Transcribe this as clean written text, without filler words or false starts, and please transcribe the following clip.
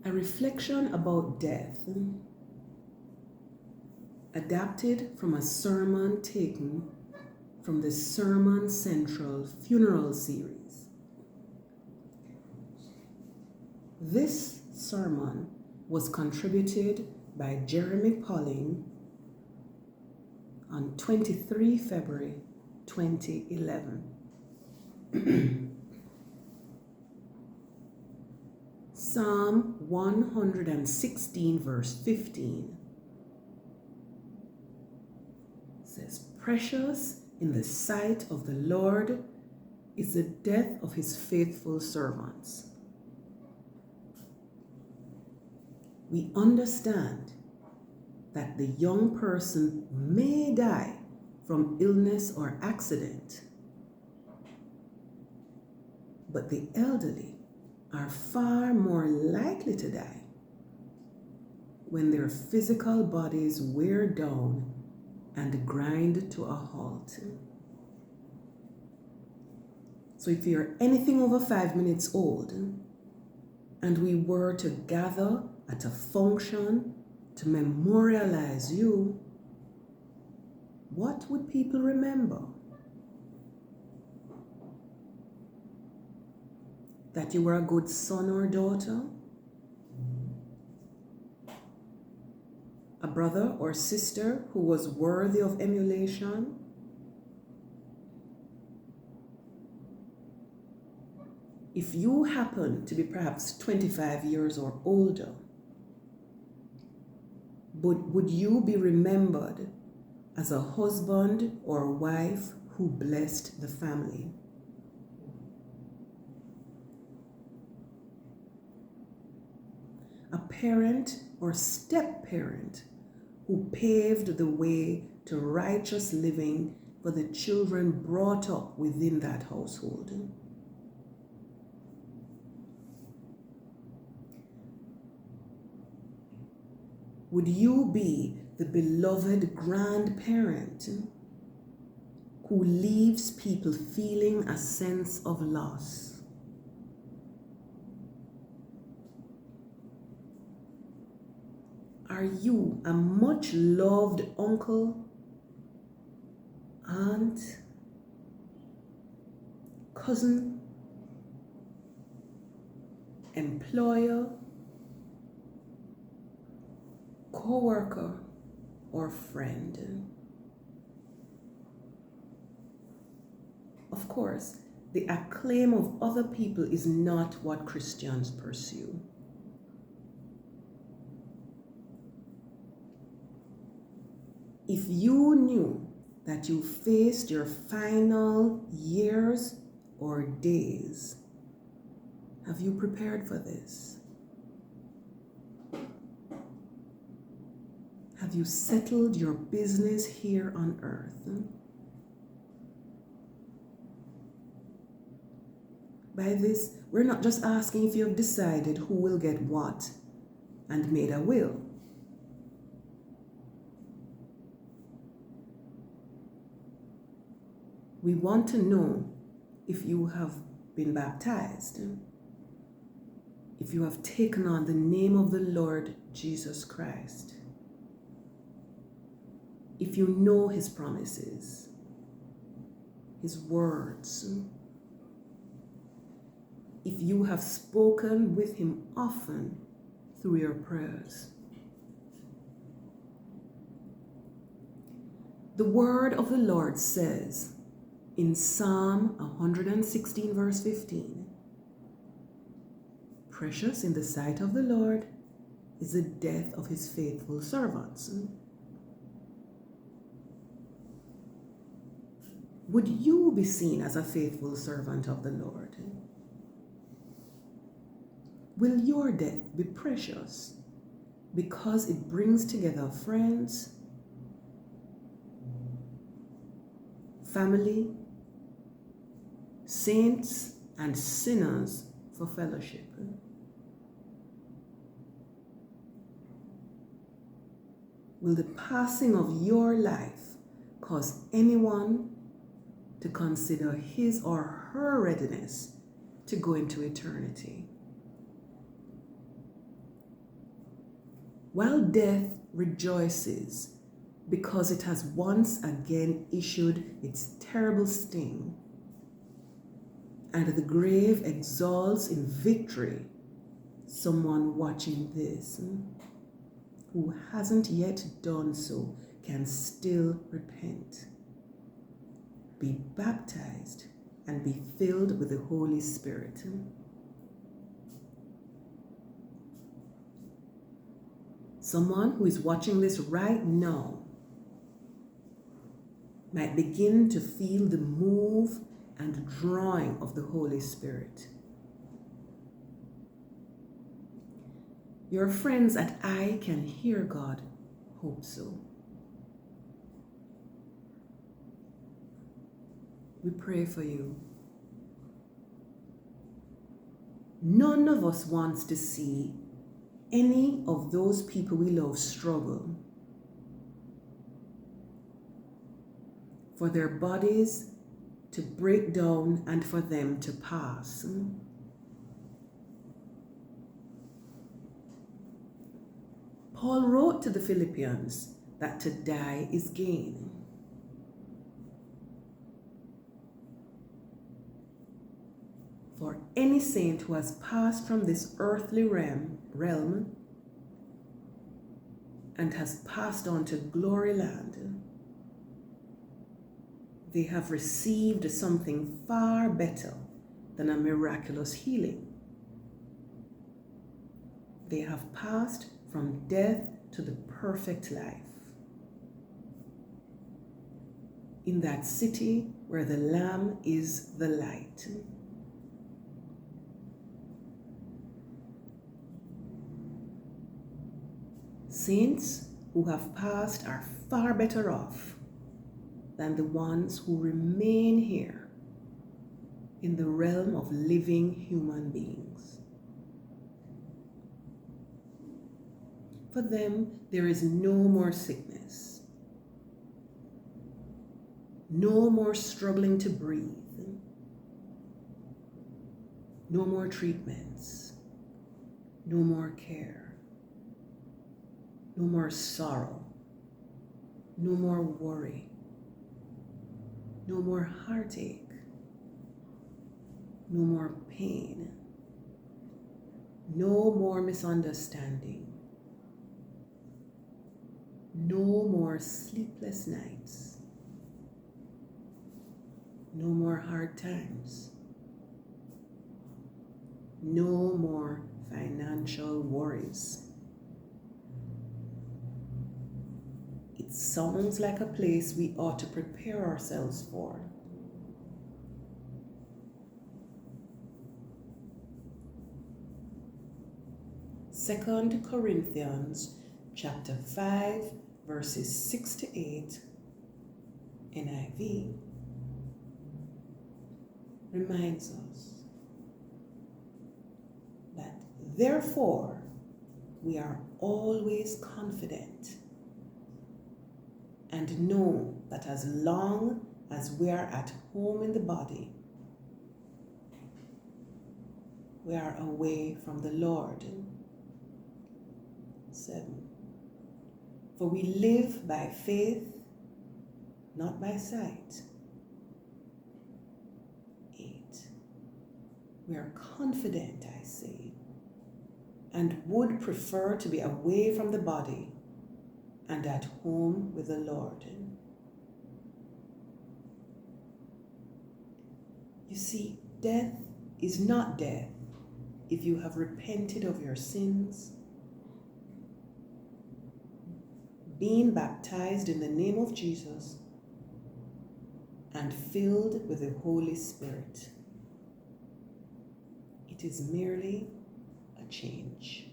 A reflection about death, adapted from a sermon taken from the Sermon Central Funeral Series. This sermon was contributed by Jeremy Pauling on 23 February 2011. Psalm 116 verse 15 says, "Precious in the sight of the Lord is the death of his faithful servants." We understand that the young person may die from illness or accident, but the elderly are far more likely to die when their physical bodies wear down and grind to a halt. So if you're anything over 5 minutes old and we were to gather at a function to memorialize you, what would people remember? That you were a good son or daughter? A brother or sister who was worthy of emulation? If you happen to be perhaps 25 years or older, would you be remembered as a husband or wife who blessed the family? A parent or step-parent who paved the way to righteous living for the children brought up within that household? Would you be the beloved grandparent who leaves people feeling a sense of loss? Are you a much loved uncle, aunt, cousin, employer, coworker, or friend? Of course, the acclaim of other people is not what Christians pursue. If you knew that you faced your final years or days, have you prepared for this? Have you settled your business here on earth? By this, we're not just asking if you have decided who will get what and made a will. We want to know if you have been baptized, if you have taken on the name of the Lord Jesus Christ, if you know his promises, his words, if you have spoken with him often through your prayers. The word of the Lord says, in Psalm 116 verse 15, "Precious in the sight of the Lord is the death of his faithful servants." Would you be seen as a faithful servant of the Lord? Will your death be precious because it brings together friends, family, saints, and sinners for fellowship? Will the passing of your life cause anyone to consider his or her readiness to go into eternity? while death rejoices because it has once again issued its terrible sting, and the grave exalts in victory someone watching this who hasn't yet done so can still repent, be baptized, and be filled with the Holy Spirit. Someone who is watching this right now might begin to feel the move and drawing of the Holy Spirit. Your friends at I Can Hear God hope so. We pray for you. None of us wants to see any of those people we love struggle, for their bodies to break down and for them to pass. Paul wrote to the Philippians that to die is gain. For any saint who has passed from this earthly realm and has passed on to glory land, they have received something far better than a miraculous healing. They have passed from death to the perfect life in that city where the Lamb is the light. Saints who have passed are far better off than the ones who remain here in the realm of living human beings. For them, there is no more sickness, no more struggling to breathe, no more treatments, no more care, no more sorrow, no more worry, no more heartache, no more pain, no more misunderstanding, no more sleepless nights, no more hard times, no more financial worries. It sounds like a place we ought to prepare ourselves for. Second Corinthians chapter 5, verses 6 to 8, NIV, reminds us that therefore we are always confident and know that as long as we are at home in the body, we are away from the Lord. 7. For we live by faith, not by sight. 8. We are confident, I say, and would prefer to be away from the body and at home with the Lord. You see, death is not death if you have repented of your sins, being baptized in the name of Jesus, and filled with the Holy Spirit. It is merely a change.